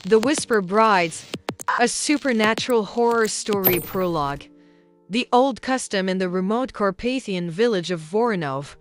The Whisper Brides, a supernatural horror story prologue. The old custom in the remote Carpathian village of Voronove,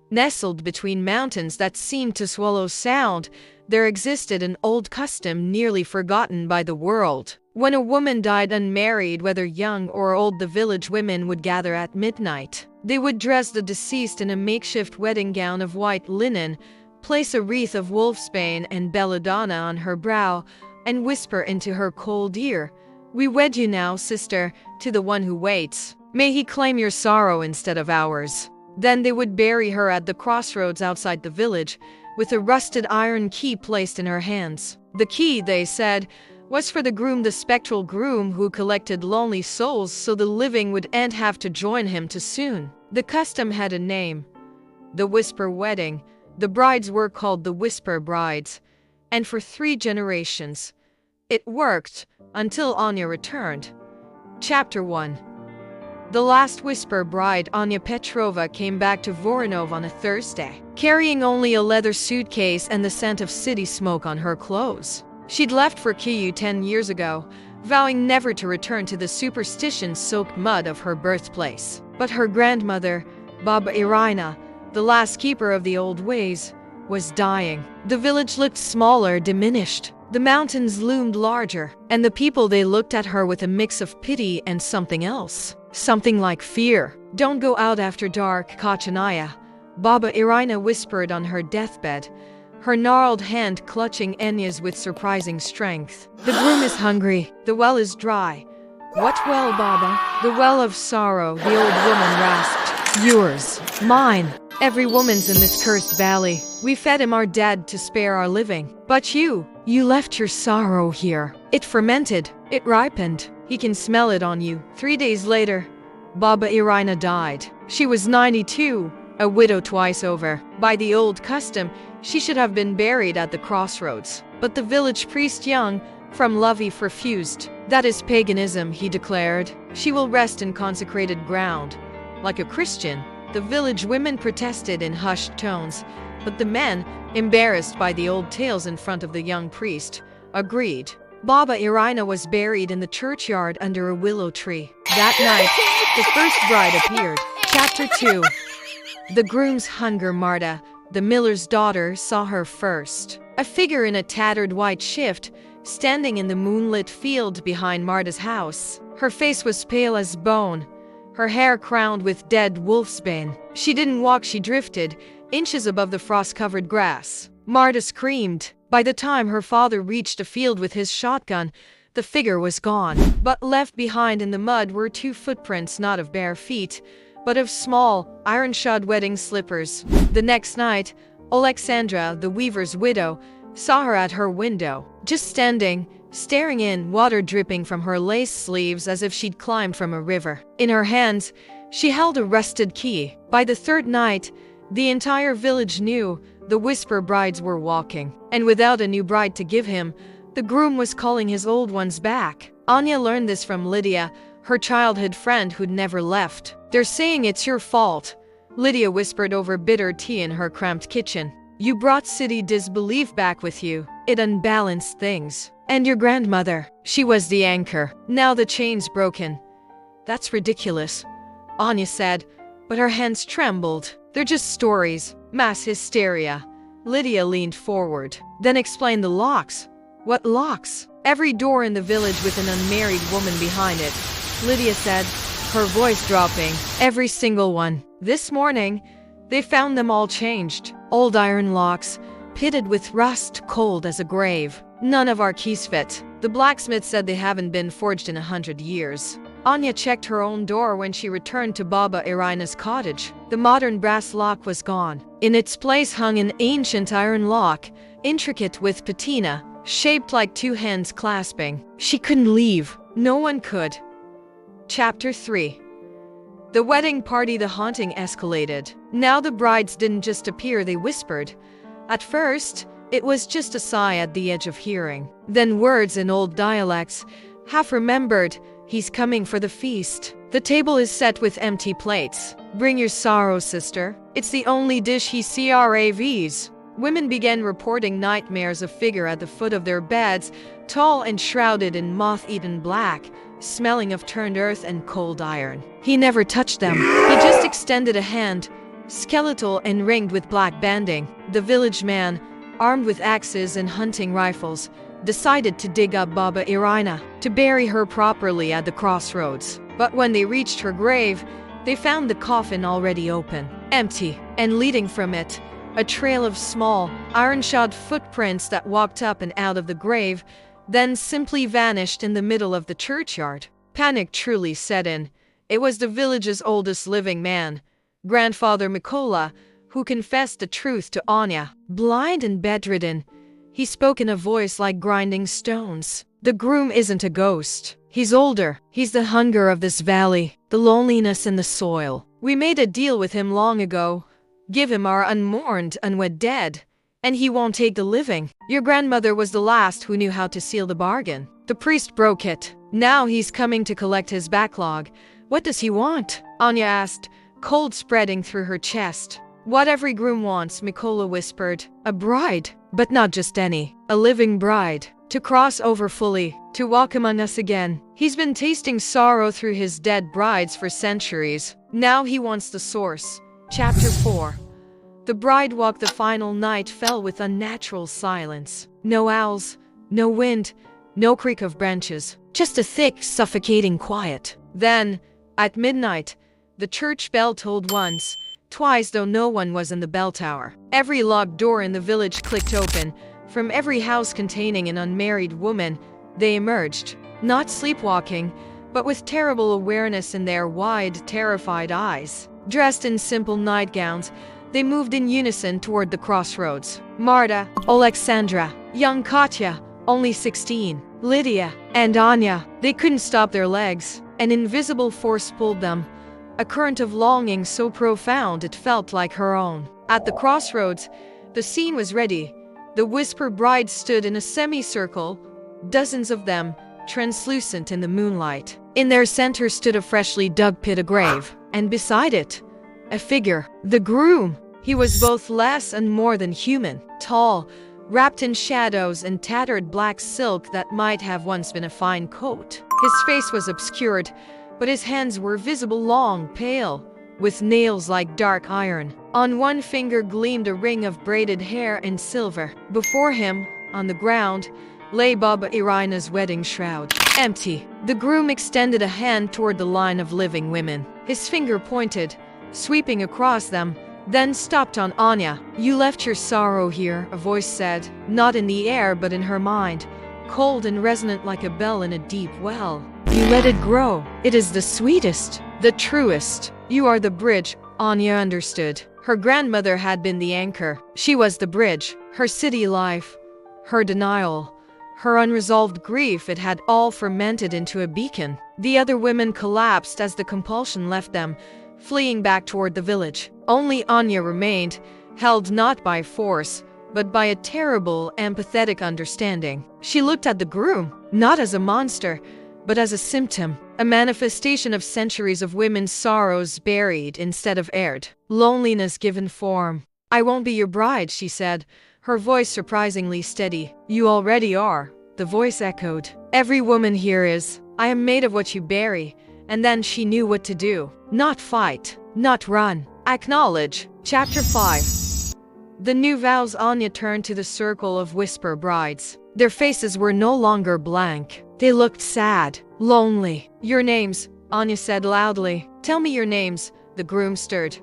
nestled between mountains that seemed to swallow sound, there existed an old custom nearly forgotten by the world. When a woman died unmarried, whether young or old, the village women would gather at midnight. They would dress the deceased in a makeshift wedding gown of white linen, place a wreath of wolfsbane and belladonna on her brow, and whisper into her cold ear, "We wed you now, sister, to the one who waits. May he claim your sorrow instead of ours." Then they would bury her at the crossroads outside the village, with a rusted iron key placed in her hands. The key, they said, was for the groom, the spectral groom who collected lonely souls so the living wouldn't have to join him too soon. The custom had a name, the Whisper Wedding. The brides were called the Whisper Brides, and for 3 generations, it worked until Anya returned. Chapter 1. The last Whisper Bride, Anya Petrova, came back to Voronove on a Thursday, carrying only a leather suitcase and the scent of city smoke on her clothes. She'd left for Kyiv 10 years ago, vowing never to return to the superstition-soaked mud of her birthplace. But her grandmother, Baba Irina, the last keeper of the old ways, was dying. The village looked smaller, diminished. The mountains loomed larger, and the people, they looked at her with a mix of pity and something else. Something like fear. "Don't go out after dark, Kachanaya," Baba Irina whispered on her deathbed, her gnarled hand clutching Anya's with surprising strength. "The groom is hungry. The well is dry." "What well, Baba?" "The well of sorrow," the old woman rasped. "Yours. Mine. Every woman's in this cursed valley. We fed him our dead to spare our living. But you left your sorrow here. It fermented. It ripened. He can smell it on you." 3 days later, Baba Irina died. She was 92, a widow twice over. By the old custom, she should have been buried at the crossroads. But the village priest, young from Lviv, refused. "That is paganism," he declared. "She will rest in consecrated ground, like a Christian." The village women protested in hushed tones, but the men, embarrassed by the old tales in front of the young priest, agreed. Baba Irina was buried in the churchyard under a willow tree. That night, the first bride appeared. Chapter 2. The groom's hunger. Marta, the miller's daughter, saw her first. A figure in a tattered white shift, standing in the moonlit field behind Marta's house. Her face was pale as bone, her hair crowned with dead wolfsbane. She didn't walk, she drifted, inches above the frost-covered grass. Marta screamed. By the time her father reached the field with his shotgun, the figure was gone. But left behind in the mud were 2 footprints, not of bare feet, but of small, iron-shod wedding slippers. The next night, Alexandra, the weaver's widow, saw her at her window, just standing, staring in, water dripping from her lace sleeves as if she'd climbed from a river. In her hands, she held a rusted key. By the 3rd night, the entire village knew the Whisper Brides were walking. And without a new bride to give him, the groom was calling his old ones back. Anya learned this from Lydia, her childhood friend who'd never left. "They're saying it's your fault," Lydia whispered over bitter tea in her cramped kitchen. "You brought city disbelief back with you. It unbalanced things. And your grandmother, she was the anchor. Now the chain's broken." "That's ridiculous," Anya said, but her hands trembled. "They're just stories. Mass hysteria." Lydia leaned forward. "Then explain the locks." "What locks?" "Every door in the village with an unmarried woman behind it," Lydia said, her voice dropping. "Every single one. This morning, they found them all changed. Old iron locks, pitted with rust, cold as a grave. None of our keys fit. The blacksmith said they haven't been forged in 100 years." Anya checked her own door when she returned to Baba Irina's cottage. The modern brass lock was gone. In its place hung an ancient iron lock, intricate with patina, shaped like 2 hands clasping. She couldn't leave. No one could. Chapter 3. The wedding party. The haunting escalated. Now the brides didn't just appear, they whispered. At first, it was just a sigh at the edge of hearing. Then words in old dialects, half remembered. "He's coming for the feast. The table is set with empty plates. Bring your sorrow, sister. It's the only dish he craves." Women began reporting nightmares of figure at the foot of their beds, tall and shrouded in moth-eaten black, smelling of turned earth and cold iron. He never touched them. He just extended a hand, skeletal and ringed with black banding. The village man, armed with axes and hunting rifles, decided to dig up Baba Irina to bury her properly at the crossroads. But when they reached her grave, they found the coffin already open, empty, and leading from it, a trail of small, iron-shod footprints that walked up and out of the grave, then simply vanished in the middle of the churchyard. Panic truly set in. It was the village's oldest living man, Grandfather Mikola, who confessed the truth to Anya. Blind and bedridden, he spoke in a voice like grinding stones. The groom isn't a ghost. He's older. He's the hunger of this valley, the loneliness in the soil. We made a deal with him long ago. Give him our unmourned, unwed dead, and he won't take the living. Your grandmother was the last who knew how to seal the bargain. The priest broke it. Now he's coming to collect his backlog. What does he want? Anya asked, cold spreading through her chest. What every groom wants, Mikola whispered. A bride, but not just any. A living bride. To cross over fully, to walk among us again. He's been tasting sorrow through his dead brides for centuries. Now he wants the source. Chapter 4. The bride walk. The final night fell with unnatural silence. No owls, no wind, no creak of branches. Just a thick, suffocating quiet. Then, at midnight, the church bell tolled once, twice, though no one was in the bell tower. Every locked door in the village clicked open. From every house containing an unmarried woman, they emerged, not sleepwalking, but with terrible awareness in their wide, terrified eyes. Dressed in simple nightgowns, they moved in unison toward the crossroads. Marta, Alexandra, young Katya, only 16, Lydia, and Anya. They couldn't stop their legs. An invisible force pulled them, a current of longing so profound it felt like her own. At the crossroads, the scene was ready. The whisper brides stood in a semicircle, dozens of them, translucent in the moonlight. In their center stood a freshly dug pit, a grave, and beside it, a figure, the groom. He was both less and more than human, tall, wrapped in shadows and tattered black silk that might have once been a fine coat. His face was obscured, but his hands were visible, long, pale, with nails like dark iron. On one finger gleamed a ring of braided hair and silver. Before him, on the ground, lay Baba Irina's wedding shroud, empty. The groom extended a hand toward the line of living women. His finger pointed, sweeping across them, then stopped on Anya. You left your sorrow here, a voice said, not in the air but in her mind, cold and resonant like a bell in a deep well. You let it grow. It is the sweetest, the truest. You are the bridge. Anya understood. Her grandmother had been the anchor. She was the bridge. Her city life, her denial, her unresolved grief, it had all fermented into a beacon. The other women collapsed as the compulsion left them, fleeing back toward the village. Only Anya remained, held not by force, but by a terrible, empathetic understanding. She looked at the groom, not as a monster, but as a symptom, a manifestation of centuries of women's sorrows buried instead of aired, loneliness given form. I won't be your bride, she said, her voice surprisingly steady. You already are, the voice echoed. Every woman here is. I am made of what you bury. And then she knew what to do. Not fight, not run. Acknowledge. Chapter 5. The new vows. Anya turned to the circle of whisper brides. Their faces were no longer blank. They looked sad, lonely. Your names, Anya said loudly. Tell me your names. The groom stirred.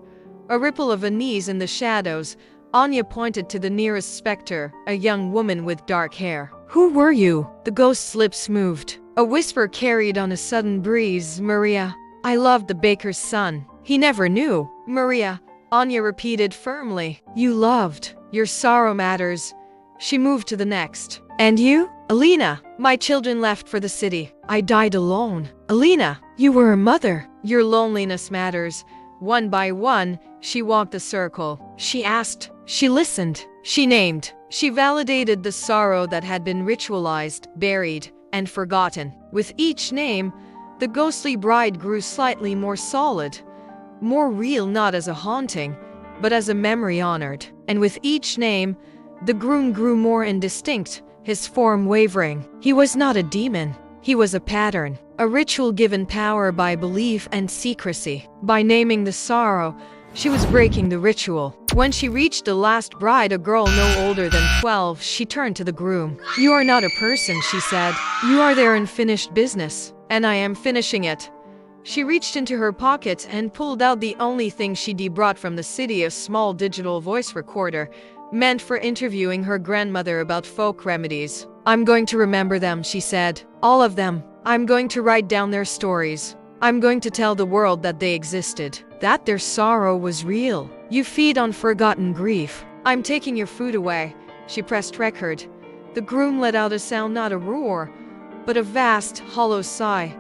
A ripple of unease in the shadows. Anya pointed to the nearest specter, a young woman with dark hair. Who were you? The ghost's lips moved. A whisper carried on a sudden breeze. Maria. I loved the baker's son. He never knew. Maria, Anya repeated firmly. You loved. Your sorrow matters. She moved to the next. And you? Alina. My children left for the city. I died alone. Alina, you were a mother. Your loneliness matters. One by one, she walked the circle. She asked. She listened. She named. She validated the sorrow that had been ritualized, buried, and forgotten. With each name, the ghostly bride grew slightly more solid, more real, not as a haunting, but as a memory honored. And with each name, the groom grew more indistinct, his form wavering. He was not a demon. He was a pattern, a ritual given power by belief and secrecy. By naming the sorrow, she was breaking the ritual. When she reached the last bride, a girl no older than 12, she turned to the groom. "You are not a person," she said. "You are their unfinished business, and I am finishing it." She reached into her pocket and pulled out the only thing she'd brought from the city, a small digital voice recorder, meant for interviewing her grandmother about folk remedies. "I'm going to remember them," she said. "All of them. I'm going to write down their stories. I'm going to tell the world that they existed, that their sorrow was real. You feed on forgotten grief. I'm taking your food away." She pressed record. The groom let out a sound, not a roar, but a vast, hollow sigh,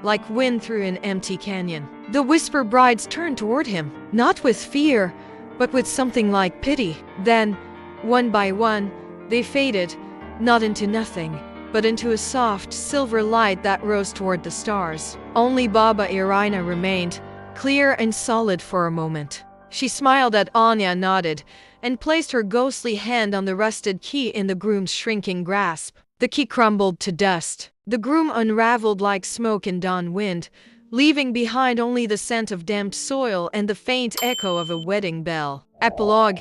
like wind through an empty canyon. The whisper brides turned toward him, not with fear, but with something like pity. Then, one by one, they faded, not into nothing, but into a soft, silver light that rose toward the stars. Only Baba Irina remained, clear and solid for a moment. She smiled at Anya, nodded, and placed her ghostly hand on the rusted key in the groom's shrinking grasp. The key crumbled to dust. The groom unraveled like smoke in dawn wind, leaving behind only the scent of damp soil and the faint echo of a wedding bell. Epilogue: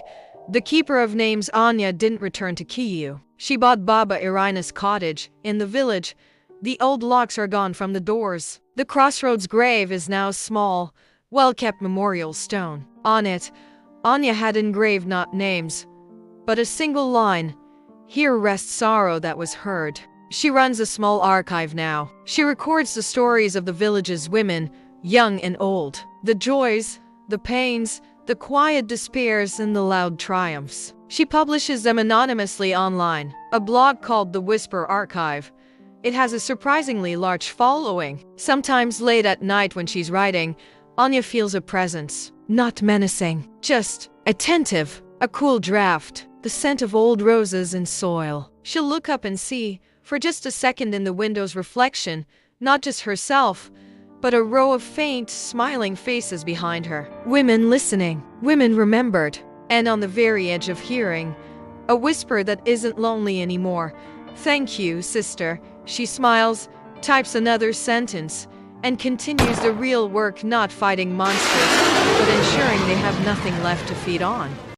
the keeper of names Anya didn't return to Kyiv. She bought Baba Irina's cottage in the village. The old locks are gone from the doors. The crossroads grave is now a small, well-kept memorial stone. On it, Anya had engraved not names, but a single line: "Here rests sorrow that was heard." She runs a small archive now. She records the stories of the village's women, young and old. The joys, the pains, the quiet despairs, and the loud triumphs. She publishes them anonymously online, a blog called The Whisper Archive. It has a surprisingly large following. Sometimes late at night when she's writing, Anya feels a presence, not menacing, just attentive, a cool draft, the scent of old roses and soil. She'll look up and see, for just a second in the window's reflection, not just herself, but a row of faint, smiling faces behind her. Women listening, women remembered, and on the very edge of hearing, a whisper that isn't lonely anymore. "Thank you, sister." She smiles, types another sentence, and continues the real work, not fighting monsters, but ensuring they have nothing left to feed on.